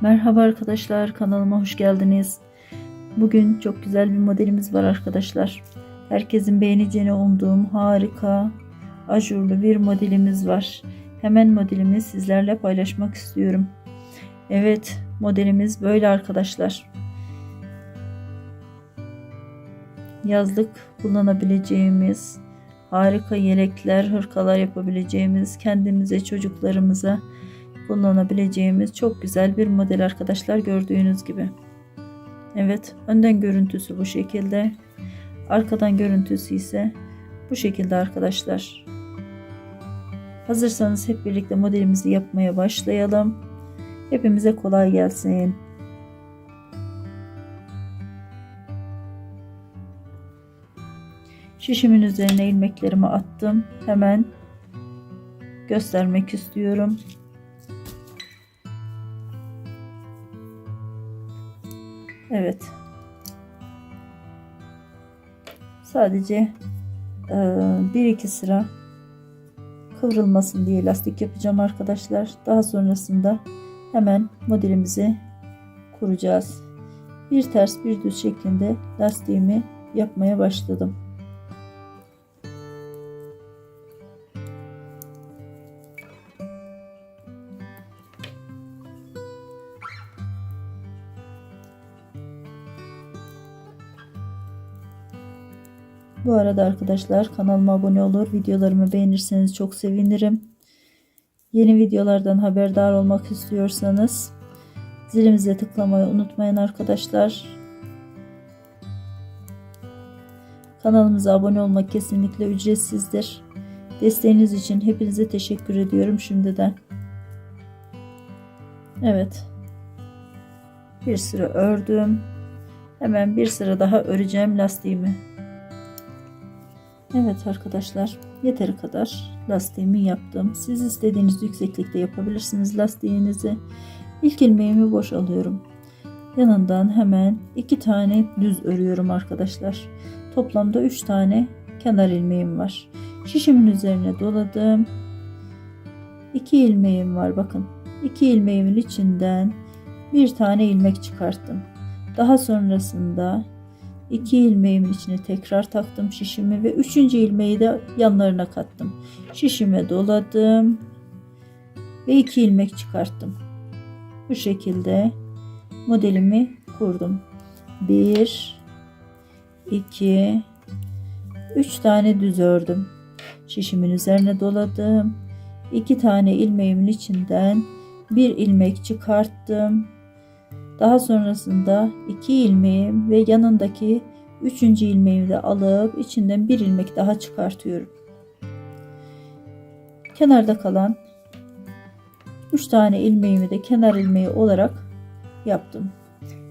Merhaba arkadaşlar, kanalıma hoş geldiniz. Bugün çok güzel bir modelimiz var arkadaşlar. Herkesin beğeneceğini umduğum harika ajurlu bir modelimiz var. Hemen modelimi sizlerle paylaşmak istiyorum. Evet, modelimiz böyle arkadaşlar. Yazlık kullanabileceğimiz harika yelekler, hırkalar yapabileceğimiz, kendimize, çocuklarımıza kullanabileceğimiz çok güzel bir model arkadaşlar, gördüğünüz gibi. Evet, önden görüntüsü bu şekilde, arkadan görüntüsü ise bu şekilde arkadaşlar. Hazırsanız hep birlikte modelimizi yapmaya başlayalım. Hepimize kolay gelsin. Şişimin üzerine ilmeklerimi attım. Hemen göstermek istiyorum. Evet. Sadece 1-2 sıra kıvrılmasın diye lastik yapacağım arkadaşlar. Daha sonrasında hemen modelimizi kuracağız. Bir ters bir düz şeklinde lastiğimi yapmaya başladım. Bu arada arkadaşlar, kanalıma abone olur, videolarımı beğenirseniz çok sevinirim. Yeni videolardan haberdar olmak istiyorsanız zilimize tıklamayı unutmayın arkadaşlar. Kanalımıza abone olmak kesinlikle ücretsizdir. Desteğiniz için hepinize teşekkür ediyorum şimdiden. Evet. Bir sıra ördüm. Hemen bir sıra daha öreceğim lastiğimi. Evet arkadaşlar, yeteri kadar lastiğimi yaptım. Siz istediğiniz yükseklikte yapabilirsiniz lastiğinizi. İlk ilmeğimi boş alıyorum. Yanından hemen 2 tane düz örüyorum arkadaşlar. Toplamda 3 tane kenar ilmeğim var. Şişimin üzerine doladım. 2 ilmeğim var, bakın. 2 ilmeğimin içinden bir tane ilmek çıkarttım. Daha sonrasında 2 ilmeğimin içine tekrar taktım şişimi ve 3. ilmeği de yanlarına kattım. Şişime doladım ve 2 ilmek çıkarttım. Bu şekilde modelimi kurdum. 1 2 3 tane düz ördüm. Şişimin üzerine doladım. 2 tane ilmeğimin içinden bir ilmek çıkarttım. Daha sonrasında 2 ilmeğim ve yanındaki 3. ilmeğimi de alıp içinden bir ilmek daha çıkartıyorum. Kenarda kalan 3 tane ilmeğimi de kenar ilmeği olarak yaptım.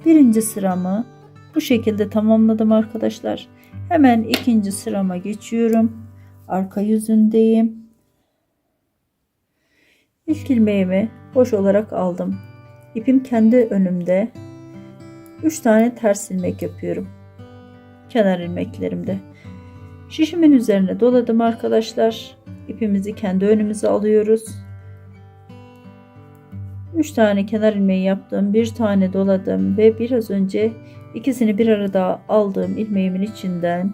Birinci sıramı bu şekilde tamamladım arkadaşlar. Hemen ikinci sırama geçiyorum. Arka yüzündeyim. İlk ilmeğimi boş olarak aldım. İpim kendi önümde. 3 tane ters ilmek yapıyorum. Kenar ilmeklerimde. Şişimin üzerine doladım arkadaşlar. İpimizi kendi önümüze alıyoruz. 3 tane kenar ilmeği yaptım. Bir tane doladım ve biraz önce ikisini bir arada aldığım ilmeğimin içinden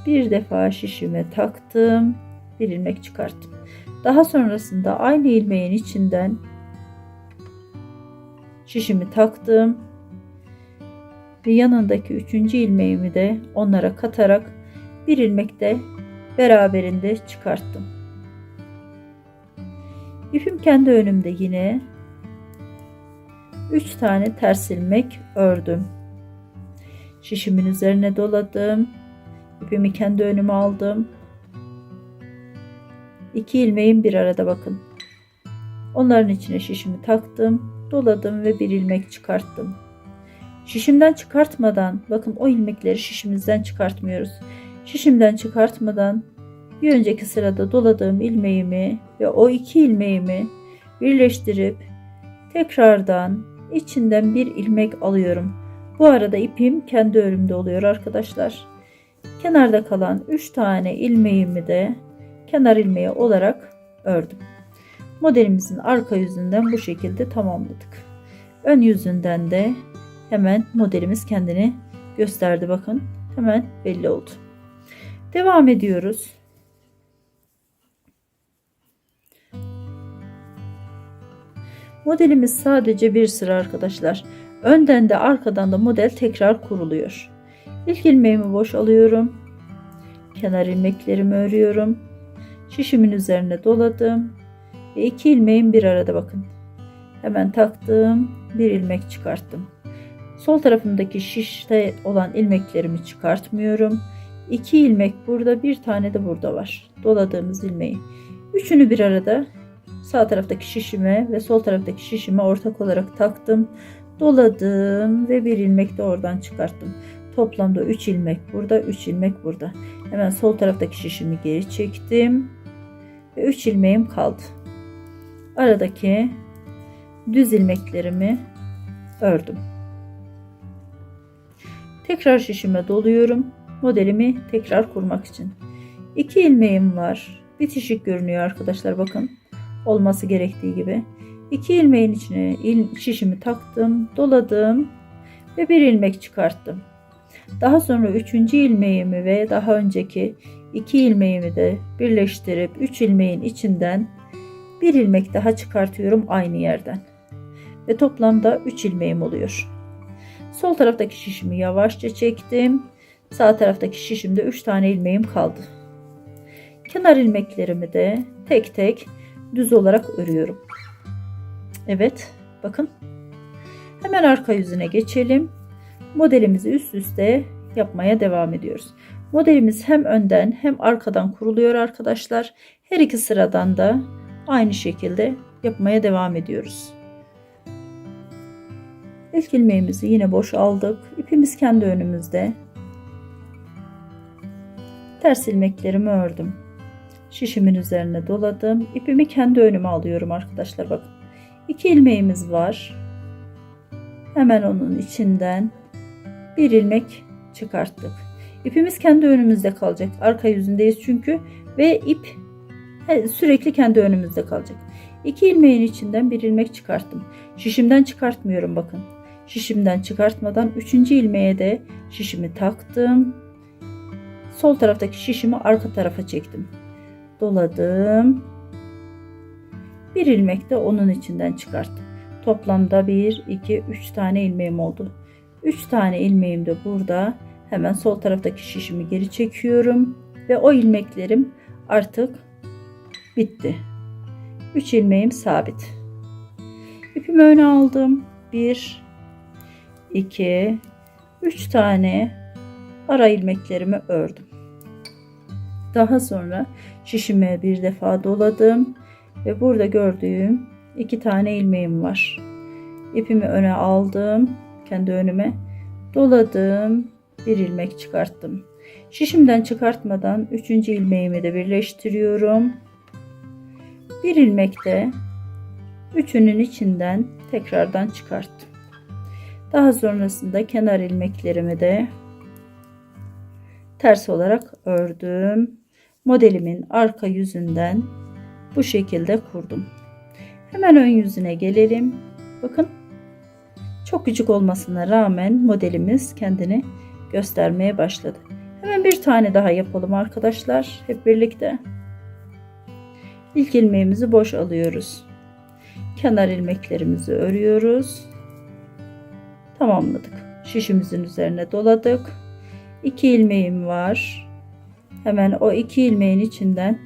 bir defa şişime taktım. Bir ilmek çıkarttım. Daha sonrasında aynı ilmeğin içinden şişimi taktım ve yanındaki 3. ilmeğimi de onlara katarak bir ilmek de beraberinde çıkarttım. İpim kendi önümde, yine 3 tane ters ilmek ördüm. Şişimin üzerine doladım. İpimi kendi önüme aldım. 2 ilmeğim bir arada, bakın. Onların içine şişimi taktım. Doladım ve bir ilmek çıkarttım. Şişimden çıkartmadan, bakın, o ilmekleri şişimizden çıkartmıyoruz. Şişimden çıkartmadan bir önceki sırada doladığım ilmeğimi ve o 2 ilmeğimi birleştirip tekrardan içinden bir ilmek alıyorum. Bu arada ipim kendi önümde oluyor arkadaşlar. Kenarda kalan 3 tane ilmeğimi de kenar ilmeği olarak ördüm. Modelimizin arka yüzünden bu şekilde tamamladık. Ön yüzünden de hemen modelimiz kendini gösterdi. Bakın hemen belli oldu. Devam ediyoruz. Modelimiz sadece bir sıra arkadaşlar. Önden de arkadan da model tekrar kuruluyor. İlk ilmeğimi boş alıyorum. Kenar ilmeklerimi örüyorum. Şişimin üzerine doladım. Ve 2 ilmeğim bir arada bakın. Hemen taktım. Bir ilmek çıkarttım. Sol tarafımdaki şişte olan ilmeklerimi çıkartmıyorum. 2 ilmek burada, bir tane de burada var. Doladığımız ilmeği. Üçünü bir arada sağ taraftaki şişime ve sol taraftaki şişime ortak olarak taktım. Doladım ve bir ilmek de oradan çıkarttım. Toplamda 3 ilmek burada, 3 ilmek burada. Hemen sol taraftaki şişimi geri çektim. Ve 3 ilmeğim kaldı. Aradaki düz ilmeklerimi ördüm. Tekrar şişime doluyorum. Modelimi tekrar kurmak için. 2 ilmeğim var. Bitişik görünüyor arkadaşlar, bakın. Olması gerektiği gibi. 2 ilmeğin içine şişimi taktım, doladım ve bir ilmek çıkarttım. Daha sonra 3. ilmeğimi ve daha önceki 2 ilmeğimi de birleştirip 3 ilmeğin içinden bir ilmek daha çıkartıyorum aynı yerden. Ve toplamda 3 ilmeğim oluyor. Sol taraftaki şişimi yavaşça çektim. Sağ taraftaki şişimde 3 tane ilmeğim kaldı. Kenar ilmeklerimi de tek tek düz olarak örüyorum. Evet, bakın. Hemen arka yüzüne geçelim. Modelimizi üst üste yapmaya devam ediyoruz. Modelimiz hem önden hem arkadan kuruluyor arkadaşlar. Her iki sıradan da aynı şekilde yapmaya devam ediyoruz. İlk ilmeğimizi yine boş aldık. İpimiz kendi önümüzde. Ters ilmeklerimi ördüm. Şişimin üzerine doladım. İpimi kendi önüme alıyorum arkadaşlar, bakın. 2 ilmeğimiz var. Hemen onun içinden bir ilmek çıkarttık. İpimiz kendi önümüzde kalacak. Arka yüzündeyiz çünkü ve ip sürekli kendi önümüzde kalacak. 2 ilmeğin içinden bir ilmek çıkarttım. Şişimden çıkartmıyorum, bakın. Şişimden çıkartmadan 3. ilmeğe de şişimi taktım. Sol taraftaki şişimi arka tarafa çektim. Doladım. Bir ilmek de onun içinden çıkarttım. Toplamda 1, 2, 3 tane ilmeğim oldu. 3 tane ilmeğim de burada. Hemen sol taraftaki şişimi geri çekiyorum. Ve o ilmeklerim artık bitti. 3 ilmeğim sabit. İpimi öne aldım. 1, 2, 3 tane ara ilmeklerimi ördüm. Daha sonra şişime bir defa doladım. Ve burada gördüğüm 2 tane ilmeğim var. İpimi öne aldım. Kendi önüme doladım. Bir ilmek çıkarttım. Şişimden çıkartmadan 3. ilmeğimi de birleştiriyorum. Bir ilmek de üçünün içinden tekrardan çıkarttım. Daha sonrasında kenar ilmeklerimi de ters olarak ördüm. Modelimin arka yüzünden bu şekilde kurdum. Hemen ön yüzüne gelelim. Bakın, çok küçük olmasına rağmen modelimiz kendini göstermeye başladı. Hemen bir tane daha yapalım arkadaşlar. Hep birlikte. İlk ilmeğimizi boş alıyoruz. Kenar ilmeklerimizi örüyoruz. Tamamladık. Şişimizin üzerine doladık. 2 ilmeğim var. Hemen o 2 ilmeğin içinden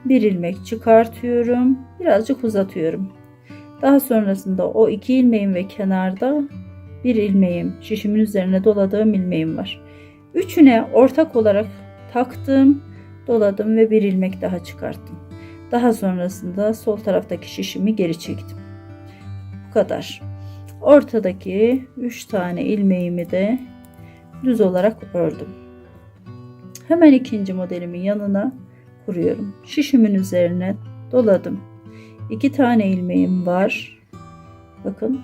bir ilmek çıkartıyorum. Birazcık uzatıyorum. Daha sonrasında o 2 ilmeğim ve kenarda bir ilmeğim, şişimin üzerine doladığım ilmeğim var. Üçüne ortak olarak taktım, doladım ve bir ilmek daha çıkarttım. Daha sonrasında sol taraftaki şişimi geri çektim. Bu kadar. Ortadaki 3 tane ilmeğimi de düz olarak ördüm. Hemen ikinci modelimin yanına kuruyorum. Şişimin üzerine doladım. 2 tane ilmeğim var. Bakın.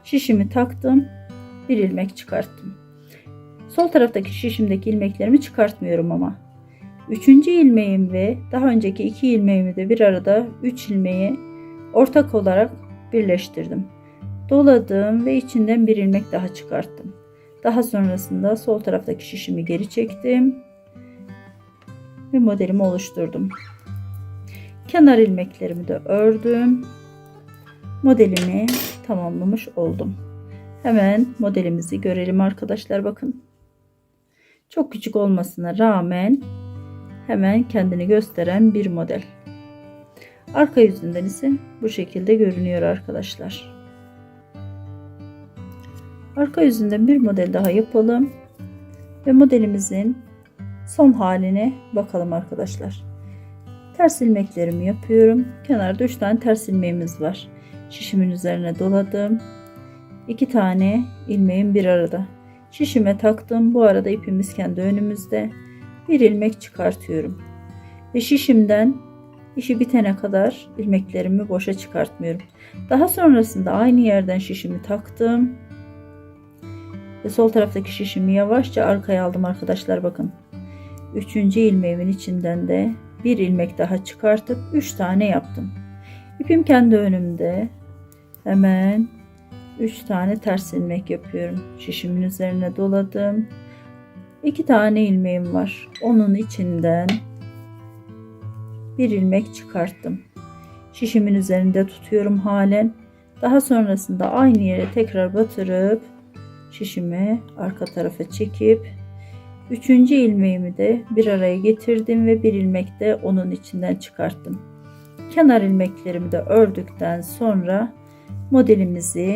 Şişimi taktım. Bir ilmek çıkarttım. Sol taraftaki şişimdeki ilmeklerimi çıkartmıyorum ama. 3. ilmeğim ve daha önceki 2 ilmeğimi de bir arada 3 ilmeği ortak olarak birleştirdim. Doladım ve içinden bir ilmek daha çıkarttım. Daha sonrasında sol taraftaki şişimi geri çektim ve modelimi oluşturdum. Kenar ilmeklerimi de ördüm. Modelimi tamamlamış oldum. Hemen modelimizi görelim arkadaşlar, bakın. Çok küçük olmasına rağmen hemen kendini gösteren bir model. Arka yüzünden ise bu şekilde görünüyor arkadaşlar. Arka yüzünden bir model daha yapalım ve modelimizin son haline bakalım arkadaşlar. Ters ilmeklerimi yapıyorum. Kenarda 3 tane ters ilmeğimiz var. Şişimin üzerine doladım. 2 tane ilmeğim bir arada. Şişime taktım. Bu arada ipimiz kendi önümüzde. Bir ilmek çıkartıyorum. Ve şişimden işi bitene kadar ilmeklerimi boşa çıkartmıyorum. Daha sonrasında aynı yerden şişimi taktım. Ve sol taraftaki şişimi yavaşça arkaya aldım arkadaşlar, bakın. 3. ilmeğimin içinden de bir ilmek daha çıkartıp 3 tane yaptım. İpim kendi önümde. Hemen 3 tane ters ilmek yapıyorum. Şişimin üzerine doladım. 2 tane ilmeğim var. Onun içinden bir ilmek çıkarttım. Şişimin üzerinde tutuyorum halen. Daha sonrasında aynı yere tekrar batırıp şişimi arka tarafa çekip 3. ilmeğimi de bir araya getirdim ve bir ilmek de onun içinden çıkarttım. Kenar ilmeklerimi de ördükten sonra modelimizi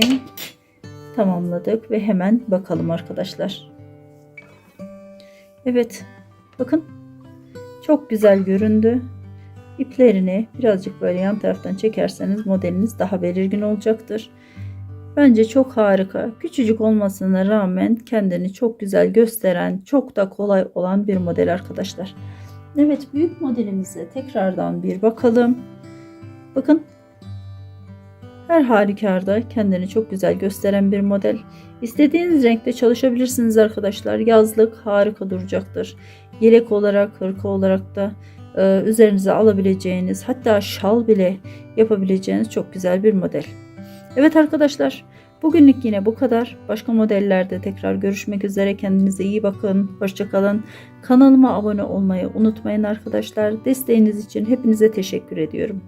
tamamladık ve hemen bakalım arkadaşlar. Evet, bakın çok güzel göründü. İplerini birazcık böyle yan taraftan çekerseniz modeliniz daha belirgin olacaktır. Bence çok harika. Küçücük olmasına rağmen kendini çok güzel gösteren, çok da kolay olan bir model arkadaşlar. Evet, büyük modelimize tekrardan bir bakalım. Bakın, her halükarda kendini çok güzel gösteren bir model. İstediğiniz renkte çalışabilirsiniz arkadaşlar. Yazlık harika duracaktır. Yelek olarak, hırka olarak da üzerinize alabileceğiniz, hatta şal bile yapabileceğiniz çok güzel bir model. Evet arkadaşlar, bugünlük yine bu kadar. Başka modellerde tekrar görüşmek üzere. Kendinize iyi bakın. Hoşça kalın. Kanalıma abone olmayı unutmayın arkadaşlar. Desteğiniz için hepinize teşekkür ediyorum.